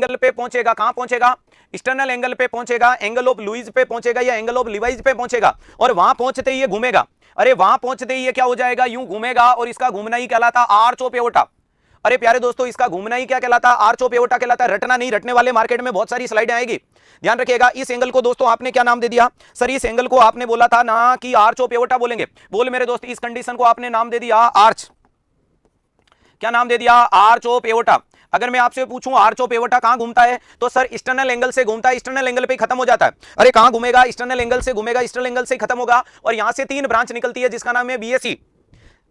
Angle पे पहुंचेगा, कहां पहुंचेगा, एक्सटर्नल एंगल पे पहुंचेगा, एंगल ऑफ लुईस पे पहुंचेगा या एंगल ऑफ लिवाइज पे पहुंचेगा, और वहां पहुंचते ही ये घूमेगा। अरे वहां पहुंचते ही ये क्या हो जाएगा, यूं घूमेगा, और इसका घूमना ही कहलाता आर्च ऑफ एओर्टा। अरे प्यारे दोस्तों, इसका घूमना ही क्या कहलाता, आर्च ऑफ एओर्टा कहलाता है। रटना नहीं, रटने वाले मार्केट में बहुत सारी स्लाइडें आएगी, ध्यान रखिएगा। इस एंगल को दोस्तों आपने क्या नाम दे दिया, सर इस एंगल को आपने बोला था ना कि आर्च ऑफ एओर्टा बोलेंगे। बोल मेरे दोस्त, इस कंडीशन को आपने नाम दे दिया आर्च, क्या नाम दे दिया, आर्च ऑफ एओर्टा। अगर मैं आपसे पूछूं आर्च ऑफ एओर्टा कहां घूमता है, तो सर एक्सटर्नल एंगल से घूमता है, एक्सटर्नल एंगल पे खत्म हो जाता है। अरे कहां घूमेगा, एक्सटर्नल एंगल से घूमेगा, एक्सटर्नल एंगल से खत्म होगा, और यहां से 3 ब्रांच निकलती है जिसका नाम है बीएससी।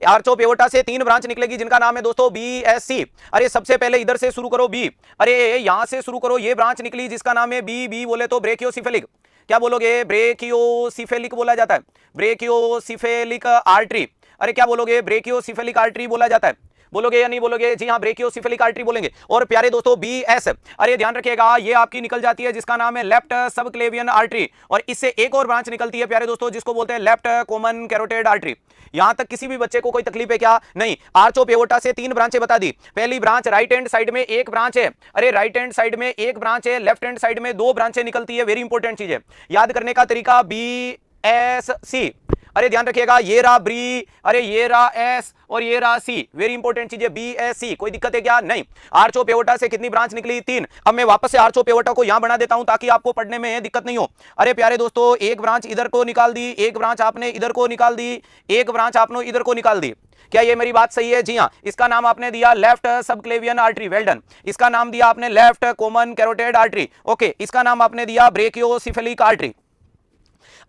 आर्च ऑफ एओर्टा से 3 ब्रांच निकलेगी जिनका नाम है दोस्तों बीएससी। अरे सबसे पहले इधर से शुरू करो बी, अरे यहां से शुरू करो, ये ब्रांच निकली जिसका नाम है बी, बी बोले तो ब्रेकियोसिफेलिक, क्या बोलोगे, ब्रेकियोसिफेलिक बोला जाता है, ब्रेकियोसिफेलिक आर्टरी। अरे क्या बोलोगे, ब्रेकियोसिफेलिक आर्टरी बोला जाता है, बोलोगे या नहीं बोलोगे, जी हाँ ब्रेकियोसिफेलिक आर्टरी बोलेंगे। और प्यारे दोस्तों बीएस, अरे ध्यान रखिएगा, ये आपकी निकल जाती है जिसका नाम है लेफ्ट सबक्लेवियन आर्टरी, और इससे एक और ब्रांच निकलती है प्यारे दोस्तों जिसको बोलते हैं लेफ्ट कॉमन कैरोटिड आर्टरी। यहां तक किसी भी बच्चे को कोई तकलीफ है क्या, नहीं। आर्च ऑफ एओर्टा से 3 ब्रांचें बता दी। पहली ब्रांच राइट हैंड साइड में 1 ब्रांच है, अरे राइट हैंड साइड में 1 ब्रांच है, लेफ्ट हैंड साइड में 2 ब्रांचें निकलती है। वेरी इंपॉर्टेंट चीज है, याद करने का तरीका बीएससी। अरे ध्यान रखिएगा, ये रहा ब्री, अरे ये रहा एस और ये रहा सी, वेरी इंपॉर्टेंट चीज है बीएससी। कोई दिक्कत है क्या, नहीं। आर्च ऑफ एओर्टा से कितनी ब्रांच निकली, 3। अब मैं वापस से आर्च ऑफ एओर्टा को यहां बना देता हूं ताकि आपको पढ़ने में दिक्कत नहीं हो। अरे प्यारे दोस्तों, 1 ब्रांच इधर को निकाल दी, 1 ब्रांच आपने इधर को निकाल दी, 1 ब्रांच आपने इधर को निकाल दी। क्या ये मेरी बात सही है, जी हाँ। इसका नाम आपने दिया left subclavian artery, well done. इसका नाम दिया आपने left common carotid artery, okay. इसका नाम आपने दिया ब्रेकियोसिफेलिक आर्टरी।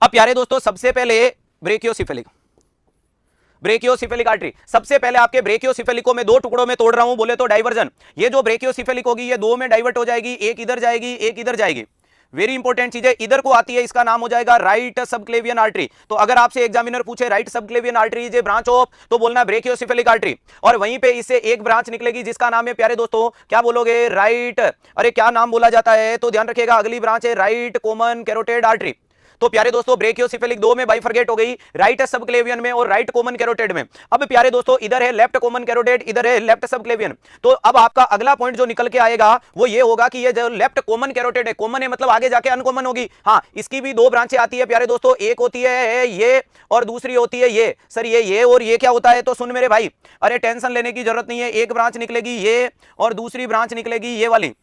अब प्यारे दोस्तों, सबसे पहले ब्रेकियोसिफेलिक आर्टरी, सबसे पहले आपके ब्रेकियोसिफेलिक को मैं 2 टुकड़ों में तोड़ रहा हूं, बोले तो डाइवर्जन। ये जो ब्रेकियोसिफेलिक होगी ये 2 में डाइवर्ट हो जाएगी, एक इधर जाएगी, एक इधर जाएगी। वेरी इंपॉर्टेंट चीज है, इधर को आती है, इसका नाम हो जाएगा राइट सबक्लेवियन आर्टरी। तो अगर आपसे एग्जामिनर पूछे right subclavian artery is a branch of, तो बोलना ब्रेकियोसिफेलिक आर्टरी, और वहीं पे इससे एक ब्रांच निकलेगी जिसका नाम है प्यारे दोस्तों, क्या बोलोगे, राइट, अरे क्या नाम बोला जाता है, तो ध्यान रखिएगा अगली ब्रांच है राइट कॉमन कैरोटिड आर्टरी। तो प्यारे दोस्तों ब्रेकियोसिफेलिक 2 में बाइफरगेट हो गई, राइट सबक्लेवियन में और राइट कॉमन कैरोटिड में। अब प्यारे दोस्तों इधर है लेफ्ट कॉमन कैरोटिड, इधर है लेफ्ट सबक्लेवियन। तो अब आपका अगला पॉइंट जो निकल के आएगा वो ये होगा कि ये जो लेफ्ट कॉमन कैरोटिड है, कॉमन है मतलब आगे जाके अनकॉमन होगी, हाँ। इसकी भी 2 ब्रांचें आती है प्यारे दोस्तों, एक होती है ये और दूसरी होती है ये। सर ये और ये क्या होता है, तो सुन मेरे भाई, अरे टेंशन लेने की जरूरत नहीं है, एक ब्रांच निकलेगी ये और दूसरी ब्रांच निकलेगी ये वाली।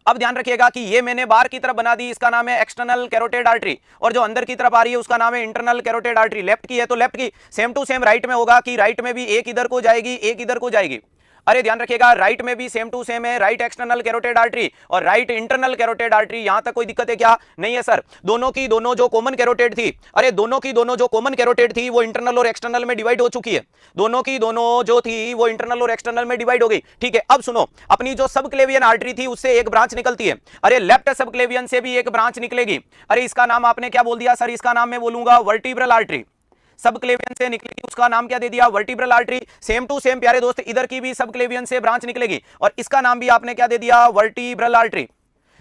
अब ध्यान रखिएगा कि ये मैंने बाहर की तरफ बना दी, इसका नाम है एक्सटर्नल कैरोटिड आर्टरी, और जो अंदर की तरफ आ रही है उसका नाम है इंटरनल कैरोटिड आर्टरी। लेफ्ट की है तो लेफ्ट की, सेम टू सेम राइट में होगा कि राइट में भी एक इधर को जाएगी, एक इधर को जाएगी। अरे ध्यान रखिएगा, राइट में भी सेम टू सेम है, राइट एक्सटर्नल कैरोटिड आर्टरी और राइट इंटरनल कैरोटिड आर्टरी। यहां तक कोई दिक्कत है क्या, नहीं है सर। दोनों की दोनों जो कॉमन कैरोटिड थी, अरे दोनों की दोनों जो कॉमन कैरोटिड थी वो इंटरनल और एक्सटर्नल में डिवाइड हो चुकी है। दोनों की दोनों जो थी वो इंटरनल और एक्सटर्नल में डिवाइड हो गई, ठीक है। अब सुनो, अपनी जो सबक्लेवियन आर्टरी थी उससे एक ब्रांच निकलती है, अरे लेफ्ट सबक्लेवियन से भी एक ब्रांच निकलेगी। अरे इसका नाम आपने क्या बोल दिया, सर इसका नाम मैं बोलूंगा वर्टिब्रल आर्टरी। सबक्लेवियन से निकलेगी उसका नाम क्या दे दिया, vertebral artery. Same to same प्यारे दोस्त इधर की भी सबक्लेवियन से ब्रांच निकलेगी और इसका नाम भी आपने क्या दे दिया, वर्टिब्रल आर्टरी।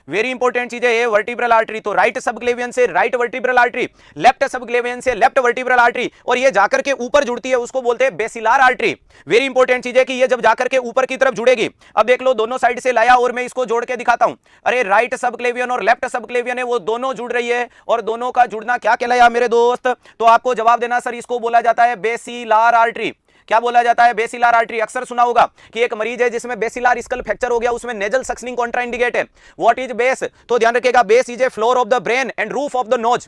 वेरी इंपॉर्टेंट चीज है ये वर्टिब्रल आर्टरी। तो राइट सबक्लेवियन से right vertebral artery, left subclavian से लेफ्ट वर्टिब्रल आर्टरी, और ये जाकर के ऊपर जुड़ती है उसको बोलते हैं बेसिलार आर्टरी। वेरी इंपॉर्टेंट चीज है कि ये जब जाकर के ऊपर की तरफ जुड़ेगी, अब देख लो दोनों साइड से लाया और मैं इसको जोड़ के दिखाता हूं। अरे राइट सबक्लेवियन और लेफ्ट सबक्लेवियन है वो दोनों जुड़ रही है, और दोनों का जुड़ना क्या कहलाया मेरे दोस्त, तो आपको जवाब देना सर इसको बोला जाता है बेसिलार आर्टरी। क्या बोला जाता है, बेसिलार आर्टरी। अक्सर सुना होगा कि एक मरीज है जिसमें बेसिलार स्कल फ्रैक्चर हो गया, उसमें नेजल सक्शनिंग कॉन्ट्राइंडिकेट है। व्हाट इज बेस, तो ध्यान रखिएगा base is a floor of the brain and roof of the nose.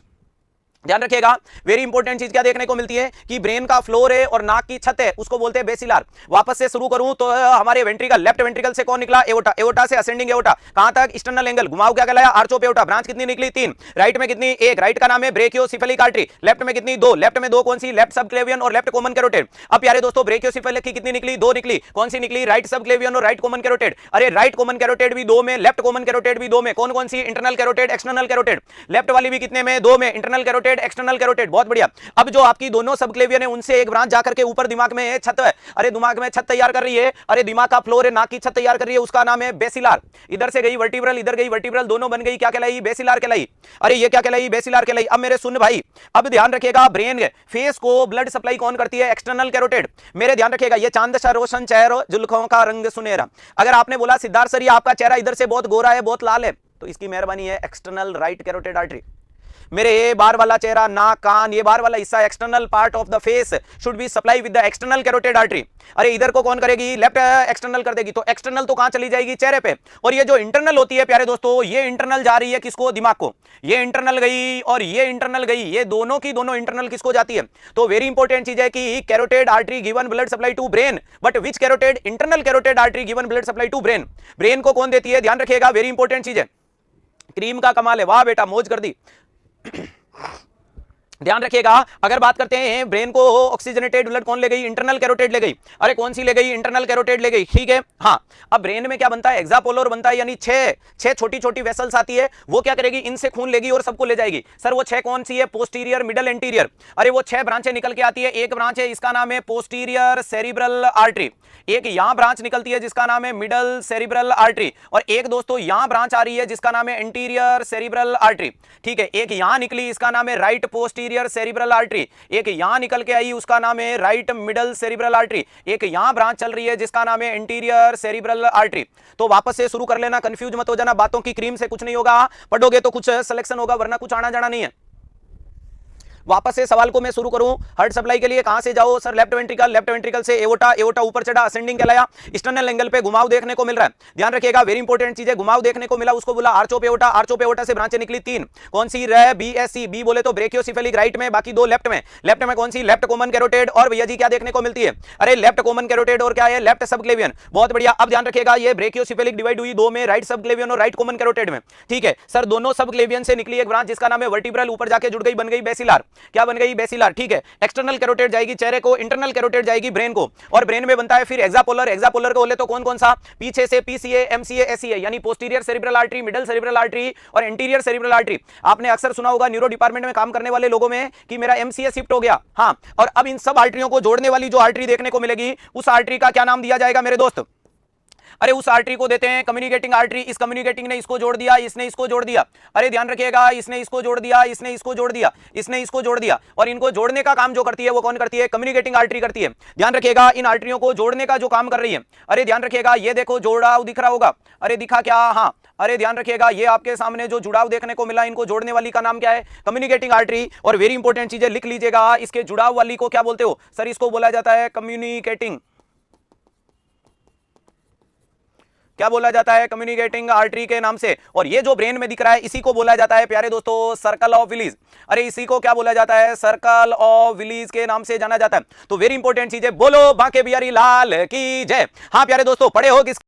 ध्यान रखिएगा, वेरी इंपॉर्टेंट चीज क्या देखने को मिलती है कि ब्रेन का फ्लोर है और नाक की छत है, उसको बोलते हैं बेसिलार। वापस से शुरू करूं तो हमारे वेंट्रिकल, लेफ्ट वेंट्रिकल से कौन निकला, एओर्टा। एओर्टा से असेंडिंग एओर्टा, कहां तक, एक्सटर्नल एंगल। घुमाओ क्या कहलाया, आर्च ऑफ एओर्टा। ब्रांच कितनी निकली, 3। राइट में कितनी, 1। राइट का नाम है ब्रेकियोसिफेलिक आर्टरी। लेफ्ट में कितनी, 2। लेफ्ट में 2 कौन सी, लेफ्ट सबक्लेवियन और लेफ्ट कॉमन कैरोटिड। अब प्यारे दोस्तों ब्रेकियोसिफेलिक की कितनी निकली, 2 निकली। कौन सी निकली, राइट सबक्लेवियन और राइट कॉमन कैरोटिड। अरे राइट कॉमन कैरोटिड भी 2 में, लेफ्ट कॉमन कैरोटिड भी 2 में। कौन कौन सी, internal carotid, external carotid. Left वाली भी कितने में, 2 में, internal carotid carotid, external carotid, बहुत बढ़िया। अब जो आपकी दोनों सबक्लेवियन है उनसे एक ब्रांच जाकर के ऊपर दिमाग में छत है, अरे दिमाग में छत तैयार कर रही है, अरे दिमाग का फ्लोर है, नाक की छत तैयार कर रही है, उसका नाम है बेसिलार। इधर से गई वर्टिब्रल, इधर गई वर्टिब्रल, दोनों बन गई क्या कहलाई? बेसिलार कहलाई। अरे ये क्या कहलाई? बेसिलार कहलाई। अब मेरे सुन भाई, अब ध्यान रखिएगा, ब्रेन फेस को ब्लड सप्लाई कौन करती है? External carotid. मेरे ध्यान रखिएगा, ये चांद सा रोशन चेहरा, जुल्फों का रंग सुनहरा। अगर आपने बोला सिद्धार्थ सर आपका चेहरा इधर से बहुत गोरा है, बहुत लाल है, तो इसकी मेहरबानी है एक्सटर्नल राइट कैरोटेड आर्टरी। मेरे ये बाहर वाला चेहरा, नाक, कान, ये बाहर वाला हिस्सा, external part of the face should be supply with the external carotid artery. अरे इधर को कौन करेगी? लेफ्ट एक्सटर्नल कर देगी, तो एक्सटर्नल तो कहां चली जाएगी? चेहरे पे। और ये जो इंटरनल होती है प्यारे दोस्तों, ये इंटरनल जा रही है किसको? दिमाग को। ये इंटरनल गई और ये इंटरनल गई, ये दोनों की दोनों इंटरनल किसको जाती है? तो वेरी इंपॉर्टेंट चीज है कि carotid artery given blood supply to brain, but which carotid? Internal carotid artery given blood supply to brain. Brain को कौन देती है? ध्यान रखिएगा, वेरी इंपॉर्टेंट चीज है। क्रीम का कमाल है, वाह बेटा मौज कर दी। ध्यान रखिएगा, अगर बात करते हैं ब्रेन को ऑक्सीजनेटेड ब्लड कौन ले गई? इंटरनल कैरोटेड ले गई। अरे कौन सी ले गई? इंटरनल कैरोटेड ले गई, ठीक है। हाँ, अब ब्रेन में क्या बनता है? एक्सापोलर बनता है, यानी छह छोटी छोटी वेसल्स आती है, वो क्या करेगी? इनसे खून लेगी और सबको ले जाएगी। सर वो छह कौन सी है? Posterior, middle, anterior. अरे वो छह ब्रांचें निकल के आती है, एक ब्रांच है इसका नाम है पोस्टीरियर सेरिब्रल आर्टरी, एक यहां ब्रांच निकलती है जिसका नाम है मिडल सेरिब्रल आर्टरी, और एक दोस्तों यहां ब्रांच आ रही है जिसका नाम है एंटीरियर सेरिब्रल आर्टरी, ठीक है। एक यहां निकली, इसका नाम है राइट पोस्टीरियर सेरिब्रल आर्टरी, एक यहां निकल के आई, उसका नाम है राइट मिडल सेरिब्रल आर्टरी, एक यहां ब्रांच चल रही है जिसका नाम है एंटीरियर सेरिब्रल आर्टरी। तो वापस से शुरू कर लेना, कंफ्यूज मत हो जाना, बातों की क्रीम से कुछ नहीं होगा, पढ़ोगे तो कुछ सिलेक्शन होगा, वरना कुछ आना जाना नहीं है। वापस से सवाल को मैं शुरू करूं, हार्ट सप्लाई के लिए कहां से जाओ? Sir left ventricle, left ventricle से एओर्टा, एओर्टा ऊपर चढ़ा, असेंडिंग कहलाया, एक्सटर्नल एंगल पे घुमाव देखने को मिल रहा है। ध्यान रखिएगा, वेरी इंपॉर्टेंट चीज है, घुमाव देखने को मिला, उसको बोला arch of aorta. Arch of aorta से ब्रांचें निकली तीन, कौन सी? रे, बी, एस, सी। बी बोले तो ब्रेकियोसेफेलिक राइट में, बाकी दो लेफ्ट में। लेफ्ट में कौन सी? Left common carotid. और भैया जी क्या देखने को मिलती है? अरे लेफ्ट कॉमन कैरोटेड और क्या है? लेफ्ट सबक्लेवियन, बहुत बढ़िया। अब ध्यान रखिएगा, ये ब्रेकियोसेफेलिक डिवाइड हुई दो में, राइट सबक्लेवियन और राइट कॉमन कैरोटेड में, ठीक है। सर दोनों सबक्लेवियन से निकली एक ब्रांच जिसका नाम है वर्टिब्रल, ऊपर जाके जुड़ गई, बन गई बेसिलार। क्या बन गई? बेसिलार, ठीक है। एक्सटर्नल कैरोटेड जाएगी चेहरे को, इंटरनल कैरोटेड जाएगी ब्रेन को, और ब्रेन में बनता है फिर एक्सापोलर। एक्सापोलर को बोले तो कौन कौन सा? पीछे से पीसीए, एमसीए, एससीए, यानी posterior cerebral artery, middle cerebral artery और एंटीरियर सेरिब्रल आर्टरी। आपने अक्सर सुना होगा न्यूरो डिपार्टमेंट में काम करने वाले लोगों में कि मेरा एमसीए शिफ्ट हो गया। हाँ, और अब इन सब आर्टरियों को जोड़ने वाली जो आर्टरी देखने को मिलेगी, उस आर्टरी का क्या नाम दिया जाएगा मेरे दोस्त? अरे उस आर्टरी को देते हैं कम्युनिकेटिंग आर्टरी। इस कम्युनिकेटिंग ने इसको जोड़ दिया, इसने इसको जोड़ दिया। अरे ध्यान रखिएगा, इसने इसको जोड़ दिया, इसने इसको जोड़ दिया, इसने इसको जोड़ दिया, और इनको जोड़ने का काम जो करती है वो कौन करती है? कम्युनिकेटिंग आर्टरी करती है। ध्यान रखिएगा, इन आर्टरियों को जोड़ने का जो काम कर रही है, अरे ध्यान रखिएगा, ये देखो जोड़ाव दिख रहा होगा। अरे दिखा क्या? हाँ, अरे ध्यान रखिएगा, ये आपके सामने जो जुड़ाव देखने को मिला, इनको जोड़ने वाली का नाम क्या है? Communicating artery. और वेरी इंपॉर्टेंट चीज है, लिख लीजिएगा, इसके जुड़ाव वाली को क्या बोलते हो? सर इसको बोला जाता है कम्युनिकेटिंग, क्या बोला जाता है? कम्युनिकेटिंग आर्टरी के नाम से। और ये जो ब्रेन में दिख रहा है, इसी को बोला जाता है प्यारे दोस्तों सर्कल ऑफ विलीज। अरे इसी को क्या बोला जाता है? सर्कल ऑफ विलीज के नाम से जाना जाता है। तो वेरी इंपॉर्टेंट चीज है, बोलो बांके बिहारी लाल की जय। हाँ प्यारे दोस्तों, पढ़े हो किस